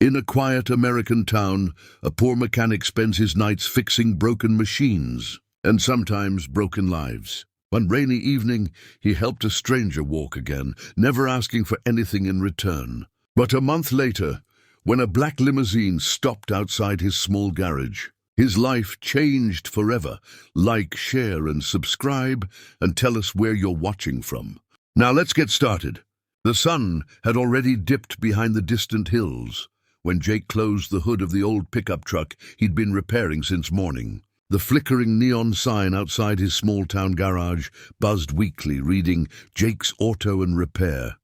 In a quiet American town, a poor mechanic spends his nights fixing broken machines, and sometimes broken lives. One rainy evening, he helped a stranger walk again, never asking for anything in return. But a month later, when a black limousine stopped outside his small garage, his life changed forever. Like, share, and subscribe, and tell us where you're watching from. Now let's get started. The sun had already dipped behind the distant hills when Jake closed the hood of the old pickup truck he'd been repairing since morning. The flickering neon sign outside his small-town garage buzzed weakly, reading, "Jake's Auto and Repair."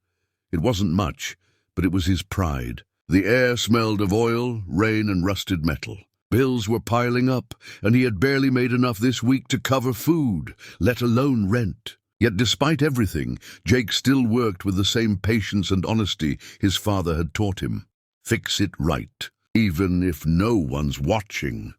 It wasn't much, but it was his pride. The air smelled of oil, rain, and rusted metal. Bills were piling up, and he had barely made enough this week to cover food, let alone rent. Yet despite everything, Jake still worked with the same patience and honesty his father had taught him. Fix it right, even if no one's watching.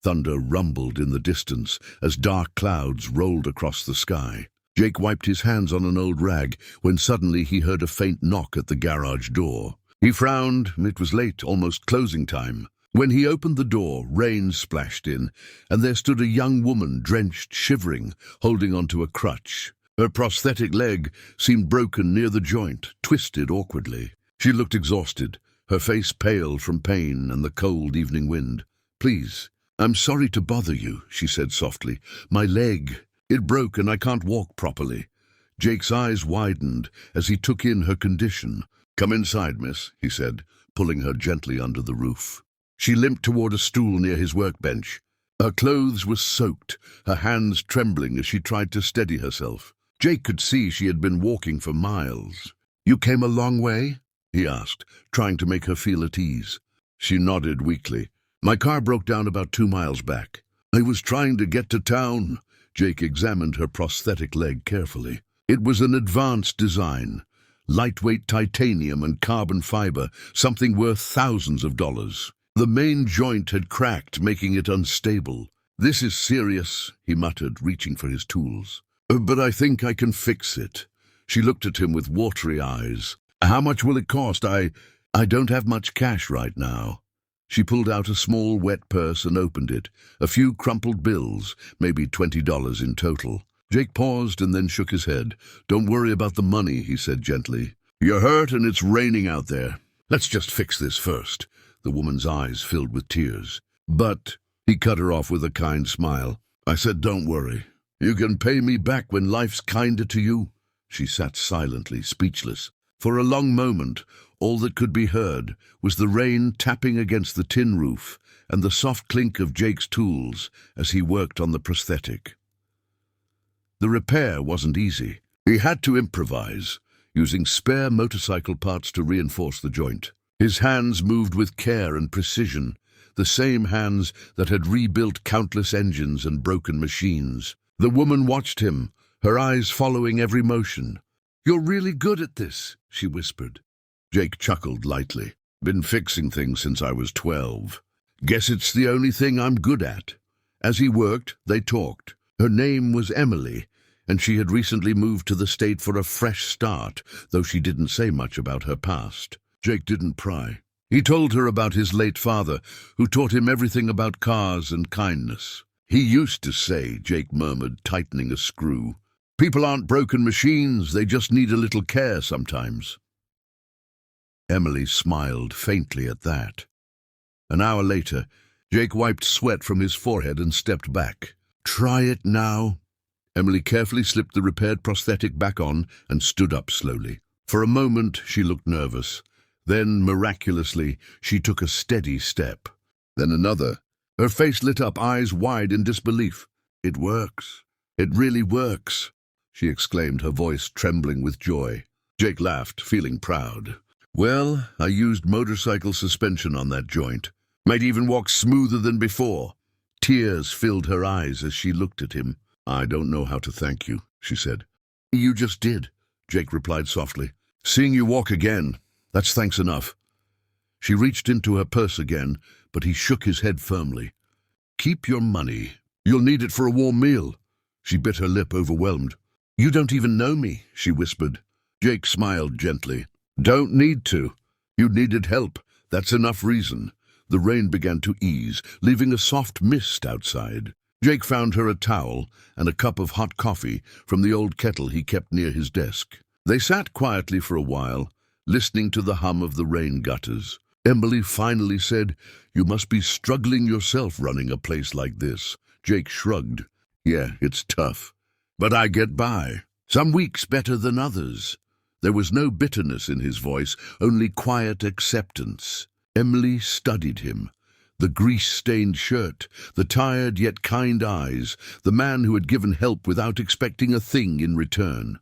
Thunder rumbled in the distance as dark clouds rolled across the sky. Jake wiped his hands on an old rag when suddenly he heard a faint knock at the garage door. He frowned. It was late, almost closing time. When he opened the door, rain splashed in, and there stood a young woman, drenched, shivering, holding onto a crutch. Her prosthetic leg seemed broken near the joint, twisted awkwardly. She looked exhausted, her face pale from pain and the cold evening wind. "Please, I'm sorry to bother you," she said softly. "My leg, it broke and I can't walk properly." Jake's eyes widened as he took in her condition. "Come inside, miss," he said, pulling her gently under the roof. She limped toward a stool near his workbench. Her clothes were soaked, her hands trembling as she tried to steady herself. Jake could see she had been walking for miles. "You came a long way?" he asked, trying to make her feel at ease. She nodded weakly. "My car broke down about 2 miles back. I was trying to get to town." Jake examined her prosthetic leg carefully. It was an advanced design. Lightweight titanium and carbon fiber, something worth thousands of dollars. The main joint had cracked, making it unstable. "This is serious," he muttered, reaching for his tools. "But I think I can fix it." She looked at him with watery eyes. "How much will it cost? I don't have much cash right now." She pulled out a small, wet purse and opened it. A few crumpled bills, maybe $20 in total. Jake paused and then shook his head. "Don't worry about the money," he said gently. "You're hurt and it's raining out there. Let's just fix this first." The woman's eyes filled with tears. "But," he cut her off with a kind smile. "I said don't worry. You can pay me back when life's kinder to you." She sat silently, speechless. For a long moment, all that could be heard was the rain tapping against the tin roof and the soft clink of Jake's tools as he worked on the prosthetic. The repair wasn't easy. He had to improvise, using spare motorcycle parts to reinforce the joint. His hands moved with care and precision, the same hands that had rebuilt countless engines and broken machines. The woman watched him, her eyes following every motion. "You're really good at this," she whispered. Jake chuckled lightly. "Been fixing things since I was 12. Guess it's the only thing I'm good at." As he worked, they talked. Her name was Emily, and she had recently moved to the state for a fresh start, though she didn't say much about her past. Jake didn't pry. He told her about his late father, who taught him everything about cars and kindness. "He used to say," Jake murmured, tightening a screw, "people aren't broken machines, they just need a little care sometimes." Emily smiled faintly at that. An hour later, Jake wiped sweat from his forehead and stepped back. "Try it now." Emily carefully slipped the repaired prosthetic back on and stood up slowly. For a moment, she looked nervous. Then, miraculously, she took a steady step. Then another. Her face lit up, eyes wide in disbelief. "It works. It really works," she exclaimed, her voice trembling with joy. Jake laughed, feeling proud. "Well, I used motorcycle suspension on that joint. Might even walk smoother than before." Tears filled her eyes as she looked at him. "I don't know how to thank you," she said. "You just did," Jake replied softly. "Seeing you walk again, that's thanks enough." She reached into her purse again, but he shook his head firmly. "Keep your money. You'll need it for a warm meal." She bit her lip, overwhelmed. "You don't even know me," she whispered. Jake smiled gently. "Don't need to. You needed help. That's enough reason. The rain began to ease, leaving a soft mist outside. Jake found her a towel and a cup of hot coffee from the old kettle he kept near his desk. They sat quietly for a while, listening to the hum of the rain gutters. Emily finally said, "You must be struggling yourself running a place like this." Jake shrugged. "Yeah, it's tough. But I get by. Some weeks better than others." There was no bitterness in his voice, only quiet acceptance. Emily studied him. The grease-stained shirt, the tired yet kind eyes, the man who had given help without expecting a thing in return.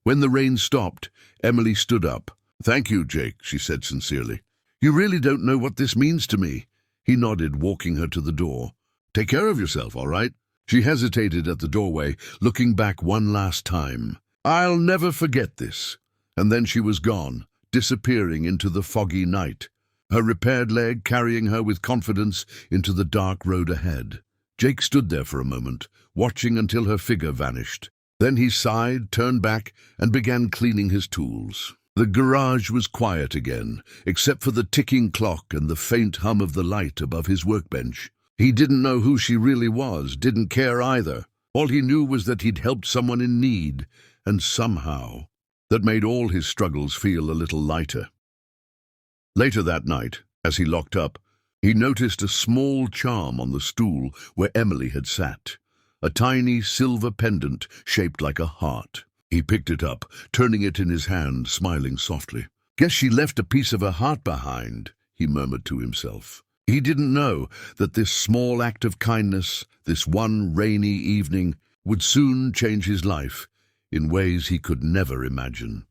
When the rain stopped, Emily stood up. "Thank you, Jake," she said sincerely. "You really don't know what this means to me." He nodded, walking her to the door. "Take care of yourself, all right?" She hesitated at the doorway, looking back one last time. "I'll never forget this." And then she was gone, disappearing into the foggy night, her repaired leg carrying her with confidence into the dark road ahead. Jake stood there for a moment, watching until her figure vanished. Then he sighed, turned back, and began cleaning his tools. The garage was quiet again, except for the ticking clock and the faint hum of the light above his workbench. He didn't know who she really was, didn't care either. All he knew was that he'd helped someone in need, and somehow, that made all his struggles feel a little lighter. Later that night, as he locked up, he noticed a small charm on the stool where Emily had sat, a tiny silver pendant shaped like a heart. He picked it up, turning it in his hand, smiling softly. "Guess she left a piece of her heart behind," he murmured to himself. He didn't know that this small act of kindness, this one rainy evening, would soon change his life in ways he could never imagine.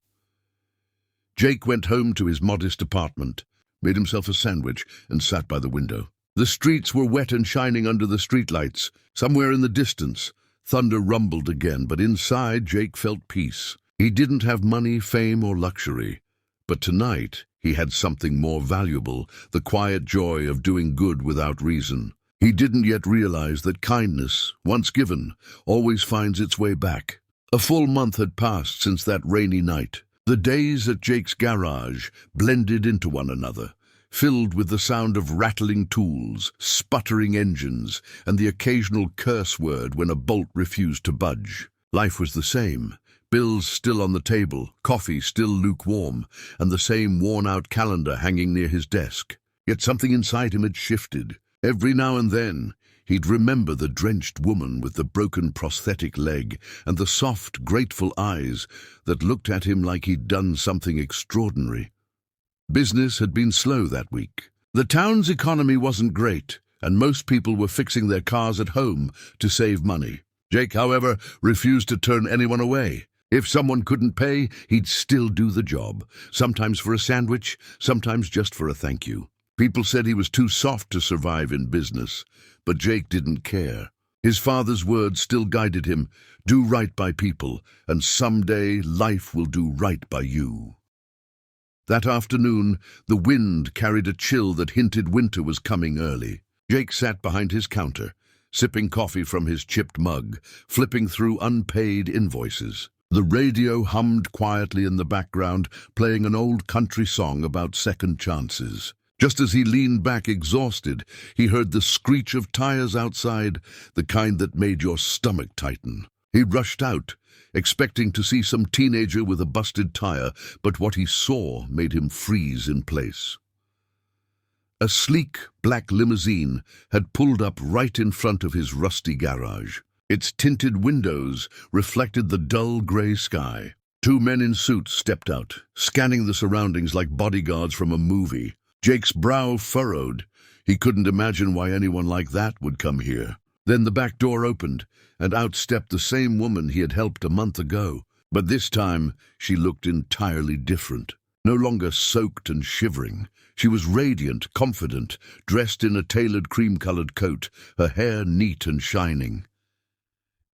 Jake went home to his modest apartment, made himself a sandwich, and sat by the window. The streets were wet and shining under the streetlights. Somewhere in the distance, thunder rumbled again, but inside Jake felt peace. He didn't have money, fame, or luxury, but tonight he had something more valuable, the quiet joy of doing good without reason. He didn't yet realize that kindness, once given, always finds its way back. A full month had passed since that rainy night. The days at Jake's garage blended into one another, filled with the sound of rattling tools, sputtering engines, and the occasional curse word when a bolt refused to budge. Life was the same. Bills still on the table, coffee still lukewarm, and the same worn-out calendar hanging near his desk. Yet something inside him had shifted. Every now and then, he'd remember the drenched woman with the broken prosthetic leg and the soft, grateful eyes that looked at him like he'd done something extraordinary. Business had been slow that week. The town's economy wasn't great, and most people were fixing their cars at home to save money. Jake, however, refused to turn anyone away. If someone couldn't pay, he'd still do the job, sometimes for a sandwich, sometimes just for a thank you. People said he was too soft to survive in business, but Jake didn't care. His father's words still guided him, "Do right by people, and someday life will do right by you." That afternoon, the wind carried a chill that hinted winter was coming early. Jake sat behind his counter, sipping coffee from his chipped mug, flipping through unpaid invoices. The radio hummed quietly in the background, playing an old country song about second chances. Just as he leaned back exhausted, he heard the screech of tires outside, the kind that made your stomach tighten. He rushed out, expecting to see some teenager with a busted tire, but what he saw made him freeze in place. A sleek black limousine had pulled up right in front of his rusty garage. Its tinted windows reflected the dull gray sky. Two men in suits stepped out, scanning the surroundings like bodyguards from a movie. Jake's brow furrowed. He couldn't imagine why anyone like that would come here. Then the back door opened, and out stepped the same woman he had helped a month ago. But this time, she looked entirely different. No longer soaked and shivering. She was radiant, confident, dressed in a tailored cream-colored coat, her hair neat and shining.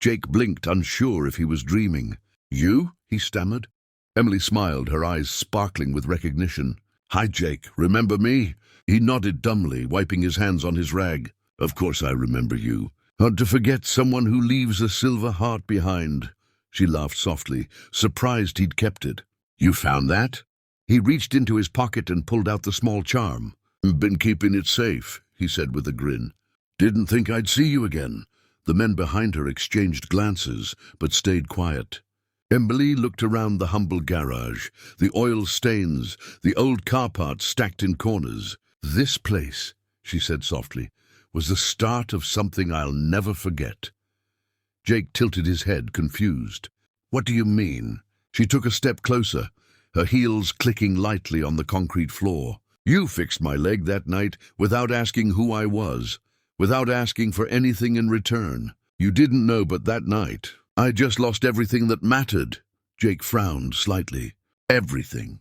Jake blinked, unsure if he was dreaming. "You?" he stammered. Emily smiled, her eyes sparkling with recognition. "Hi, Jake. Remember me?" He nodded dumbly, wiping his hands on his rag. "Of course I remember you. Hard to forget someone who leaves a silver heart behind." She laughed softly, surprised he'd kept it. "You found that?" He reached into his pocket and pulled out the small charm. "Been keeping it safe," he said with a grin. "Didn't think I'd see you again." The men behind her exchanged glances, but stayed quiet. Emily looked around the humble garage, the oil stains, the old car parts stacked in corners. "This place," she said softly, "was the start of something I'll never forget." Jake tilted his head, confused. "What do you mean?" She took a step closer, her heels clicking lightly on the concrete floor. "You fixed my leg that night without asking who I was, without asking for anything in return. You didn't know, but that night, I just lost everything that mattered." Jake frowned slightly. "Everything."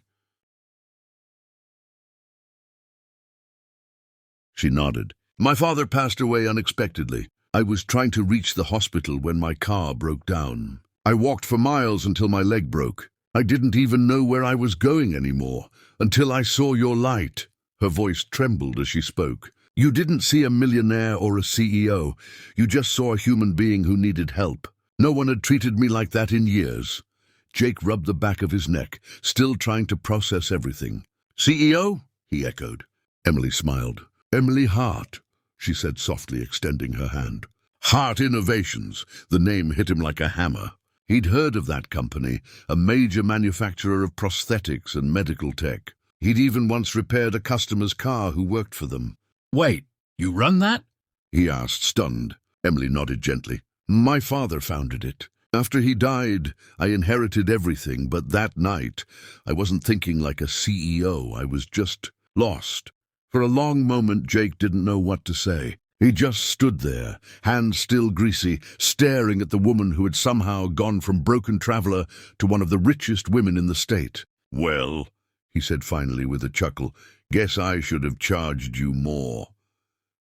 She nodded. "My father passed away unexpectedly. I was trying to reach the hospital when my car broke down. I walked for miles until my leg broke. I didn't even know where I was going anymore, until I saw your light." Her voice trembled as she spoke. "You didn't see a millionaire or a CEO. You just saw a human being who needed help. No one had treated me like that in years." Jake rubbed the back of his neck, still trying to process everything. "CEO?" he echoed. Emily smiled. "Emily Hart," she said softly, extending her hand. "Hart Innovations." The name hit him like a hammer. He'd heard of that company, a major manufacturer of prosthetics and medical tech. He'd even once repaired a customer's car who worked for them. "Wait, you run that?" he asked, stunned. Emily nodded gently. "My father founded it. After he died, I inherited everything, but that night, I wasn't thinking like a CEO. I was just lost." For a long moment, Jake didn't know what to say. He just stood there, hands still greasy, staring at the woman who had somehow gone from broken traveler to one of the richest women in the state. "Well," he said finally with a chuckle, "guess I should have charged you more."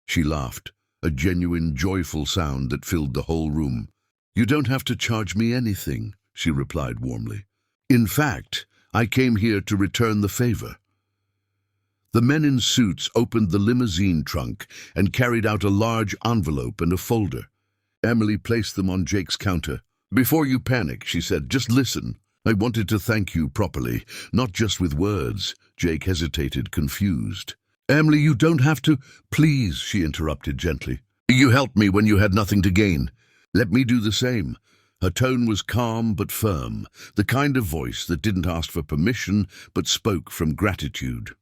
She laughed, a genuine, joyful sound that filled the whole room. "You don't have to charge me anything," she replied warmly. "In fact, I came here to return the favor." The men in suits opened the limousine trunk and carried out a large envelope and a folder. Emily placed them on Jake's counter. "Before you panic," she said, "just listen. I wanted to thank you properly, not just with words." Jake hesitated, confused. "Emily, you don't have to—" "Please," she interrupted gently. "You helped me when you had nothing to gain. Let me do the same." Her tone was calm but firm, the kind of voice that didn't ask for permission but spoke from gratitude.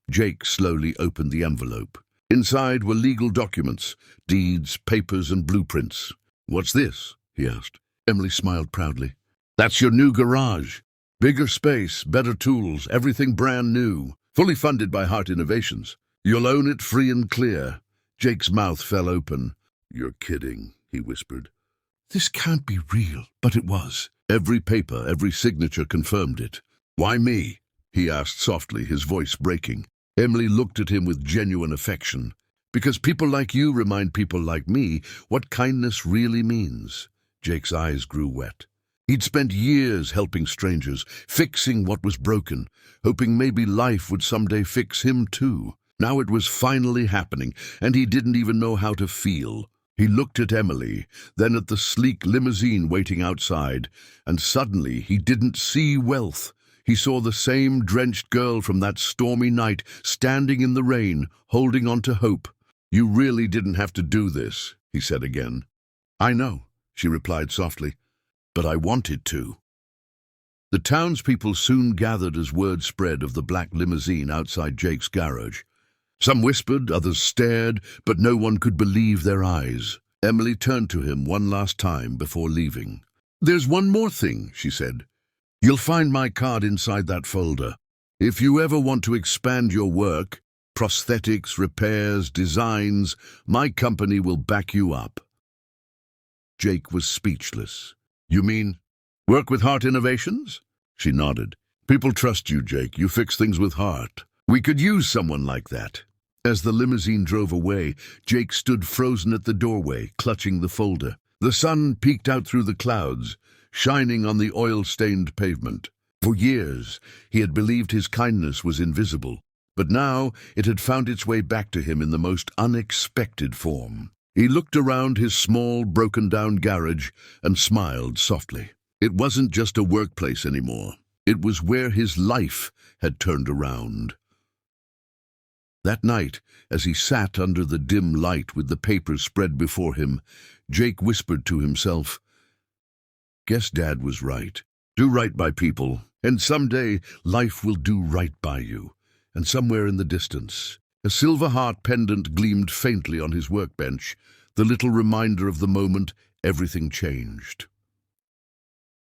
Jake slowly opened the envelope. Inside were legal documents, deeds, papers, and blueprints. "What's this?" he asked. Emily smiled proudly. "That's your new garage. Bigger space, better tools, everything brand new. Fully funded by Hart Innovations. You'll own it free and clear." Jake's mouth fell open. "You're kidding," he whispered. This can't be real, but it was. Every paper, every signature confirmed it. "Why me?" he asked softly, his voice breaking. Emily looked at him with genuine affection. "Because people like you remind people like me what kindness really means." Jake's eyes grew wet. He'd spent years helping strangers, fixing what was broken, hoping maybe life would someday fix him too. Now it was finally happening, and he didn't even know how to feel. He looked at Emily, then at the sleek limousine waiting outside, and suddenly he didn't see wealth. He saw the same drenched girl from that stormy night, standing in the rain, holding on to hope. "You really didn't have to do this," he said again. "I know," she replied softly, "but I wanted to." The townspeople soon gathered as word spread of the black limousine outside Jake's garage. Some whispered, others stared, but no one could believe their eyes. Emily turned to him one last time before leaving. "There's one more thing," she said. "You'll find my card inside that folder. If you ever want to expand your work, prosthetics, repairs, designs, my company will back you up." Jake was speechless. "You mean work with Hart Innovations?" She nodded. "People trust you, Jake. You fix things with heart. We could use someone like that." As the limousine drove away, Jake stood frozen at the doorway, clutching the folder. The sun peeked out through the clouds, shining on the oil-stained pavement. For years, he had believed his kindness was invisible, but now it had found its way back to him in the most unexpected form. He looked around his small, broken-down garage and smiled softly. It wasn't just a workplace anymore. It was where his life had turned around. That night, as he sat under the dim light with the papers spread before him, Jake whispered to himself, "Guess Dad was right. Do right by people, and someday life will do right by you." And somewhere in the distance, a silver heart pendant gleamed faintly on his workbench, the little reminder of the moment everything changed.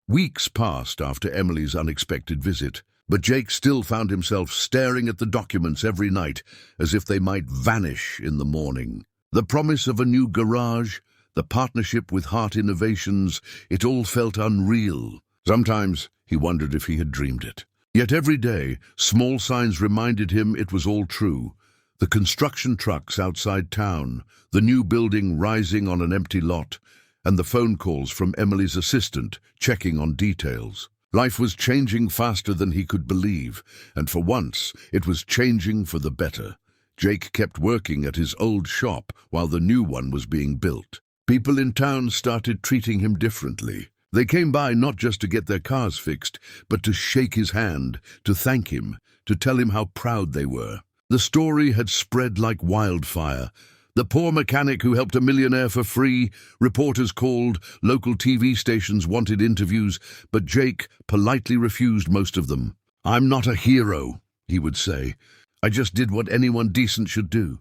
Weeks passed after Emily's unexpected visit, but Jake still found himself staring at the documents every night as if they might vanish in the morning. The promise of a new garage, the partnership with Heart Innovations, it all felt unreal. Sometimes he wondered if he had dreamed it. Yet every day, small signs reminded him it was all true. The construction trucks outside town, the new building rising on an empty lot, and the phone calls from Emily's assistant checking on details. Life was changing faster than he could believe, and for once it was changing for the better. Jake kept working at his old shop while the new one was being built. People in town started treating him differently. They came by not just to get their cars fixed, but to shake his hand, to thank him, to tell him how proud they were. The story had spread like wildfire. The poor mechanic who helped a millionaire for free, reporters called, local TV stations wanted interviews, but Jake politely refused most of them. "I'm not a hero," he would say. "I just did what anyone decent should do."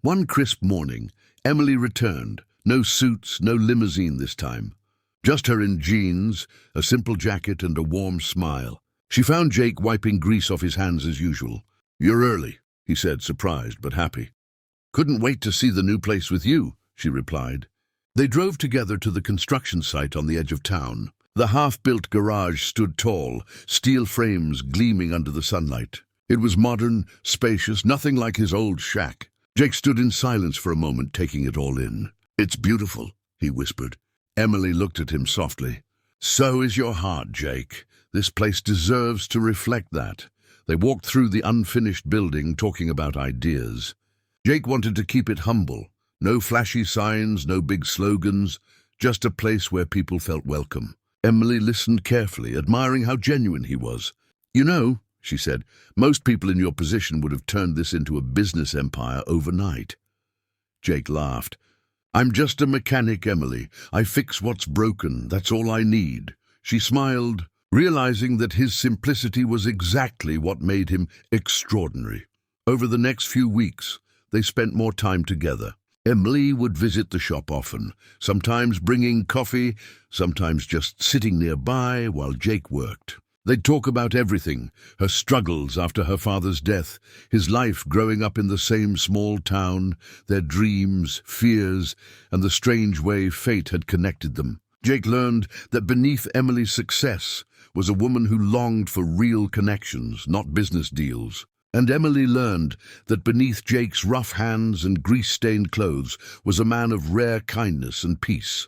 One crisp morning, Emily returned. No suits, no limousine this time. Just her in jeans, a simple jacket and a warm smile. She found Jake wiping grease off his hands as usual. "You're early," he said, surprised but happy. "Couldn't wait to see the new place with you," she replied. They drove together to the construction site on the edge of town. The half-built garage stood tall, steel frames gleaming under the sunlight. It was modern, spacious, nothing like his old shack. Jake stood in silence for a moment, taking it all in. "It's beautiful," he whispered. Emily looked at him softly. "So is your heart, Jake. This place deserves to reflect that." They walked through the unfinished building, talking about ideas. Jake wanted to keep it humble. No flashy signs, no big slogans, just a place where people felt welcome. Emily listened carefully, admiring how genuine he was. "You know," she said, "most people in your position would have turned this into a business empire overnight." Jake laughed. "I'm just a mechanic, Emily. I fix what's broken. That's all I need." She smiled, realizing that his simplicity was exactly what made him extraordinary. Over the next few weeks, they spent more time together. Emily would visit the shop often, sometimes bringing coffee, sometimes just sitting nearby while Jake worked. They'd talk about everything, her struggles after her father's death, his life growing up in the same small town, their dreams, fears, and the strange way fate had connected them. Jake learned that beneath Emily's success was a woman who longed for real connections, not business deals. And Emily learned that beneath Jake's rough hands and grease-stained clothes was a man of rare kindness and peace.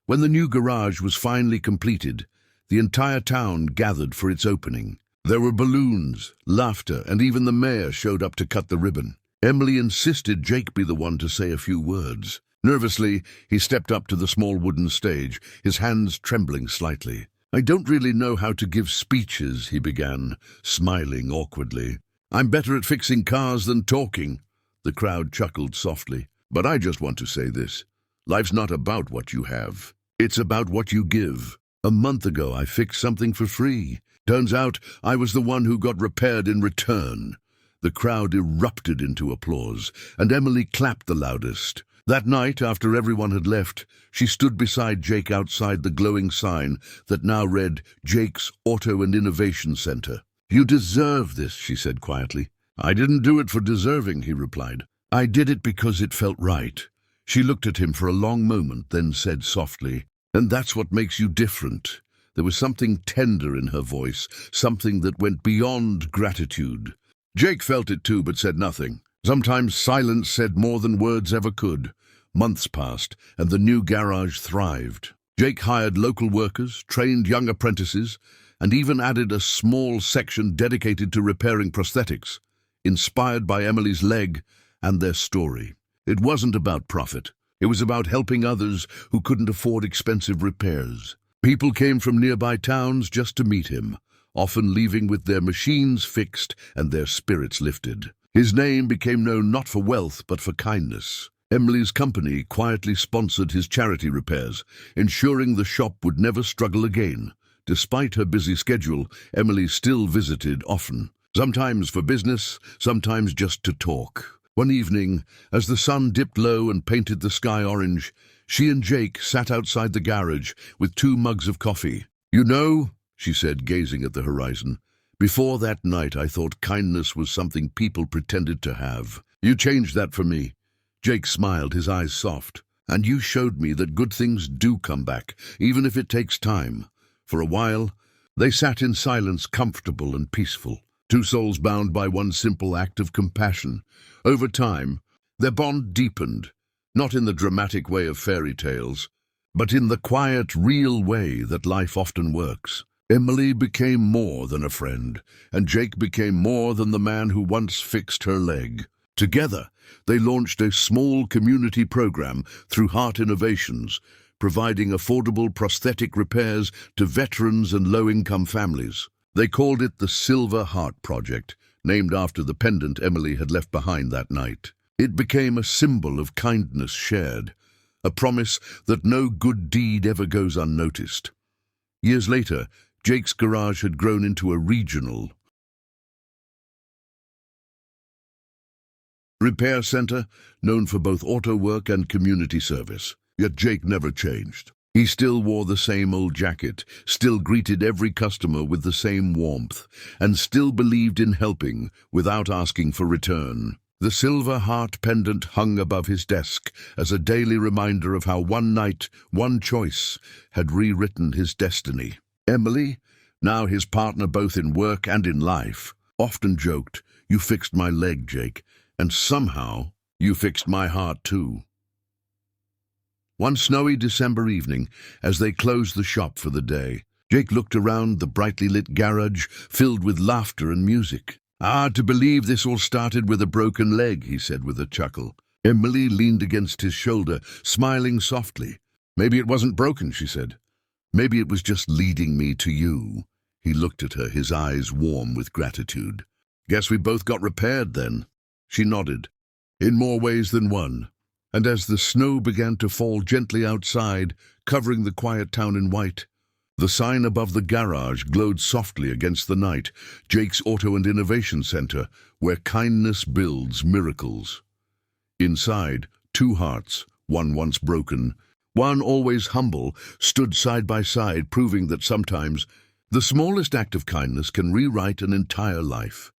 When the new garage was finally completed, the entire town gathered for its opening. There were balloons, laughter, and even the mayor showed up to cut the ribbon. Emily insisted Jake be the one to say a few words. Nervously, he stepped up to the small wooden stage, his hands trembling slightly. "I don't really know how to give speeches," he began, smiling awkwardly. "I'm better at fixing cars than talking." The crowd chuckled softly. "But I just want to say this. Life's not about what you have. It's about what you give. A month ago, I fixed something for free. Turns out I was the one who got repaired in return." The crowd erupted into applause, and Emily clapped the loudest. That night, after everyone had left, she stood beside Jake outside the glowing sign that now read Jake's Auto and Innovation Center. "You deserve this," she said quietly. "I didn't do it for deserving," he replied. "I did it because it felt right." She looked at him for a long moment, then said softly, "And that's what makes you different." There was something tender in her voice, something that went beyond gratitude. Jake felt it too, but said nothing. Sometimes silence said more than words ever could. Months passed, and the new garage thrived. Jake hired local workers, trained young apprentices, and even added a small section dedicated to repairing prosthetics, inspired by Emily's leg and their story. It wasn't about profit. It was about helping others who couldn't afford expensive repairs. People came from nearby towns just to meet him, often leaving with their machines fixed and their spirits lifted. His name became known not for wealth but for kindness. Emily's company quietly sponsored his charity repairs, ensuring the shop would never struggle again. Despite her busy schedule, Emily still visited often, sometimes for business, sometimes just to talk. One evening, as the sun dipped low and painted the sky orange, she and Jake sat outside the garage with 2 mugs of coffee. "You know," she said, gazing at the horizon, "before that night I thought kindness was something people pretended to have. You changed that for me." Jake smiled, his eyes soft. "And you showed me that good things do come back, even if it takes time." For a while, they sat in silence, comfortable and peaceful, 2 souls bound by one simple act of compassion. Over time, their bond deepened, not in the dramatic way of fairy tales, but in the quiet, real way that life often works. Emily became more than a friend, and Jake became more than the man who once fixed her leg. Together, they launched a small community program through Heart Innovations, providing affordable prosthetic repairs to veterans and low-income families. They called it the Silver Heart Project, named after the pendant Emily had left behind that night. It became a symbol of kindness shared, a promise that no good deed ever goes unnoticed. Years later, Jake's garage had grown into a regional repair center, known for both auto work and community service. Yet Jake never changed. He still wore the same old jacket, still greeted every customer with the same warmth, and still believed in helping without asking for return. The silver heart pendant hung above his desk as a daily reminder of how one night, one choice, had rewritten his destiny. Emily, now his partner both in work and in life, often joked, "You fixed my leg, Jake, and somehow you fixed my heart too." One snowy December evening, as they closed the shop for the day, Jake looked around the brightly lit garage, filled with laughter and music. "Ah, to believe this all started with a broken leg," he said with a chuckle. Emily leaned against his shoulder, smiling softly. "Maybe it wasn't broken," she said. "Maybe it was just leading me to you." He looked at her, his eyes warm with gratitude. "Guess we both got repaired then." She nodded. "In more ways than one." And as the snow began to fall gently outside, covering the quiet town in white, the sign above the garage glowed softly against the night, Jake's Auto and Innovation Center, where kindness builds miracles. Inside, 2 hearts, one once broken, one always humble, stood side by side, proving that sometimes the smallest act of kindness can rewrite an entire life.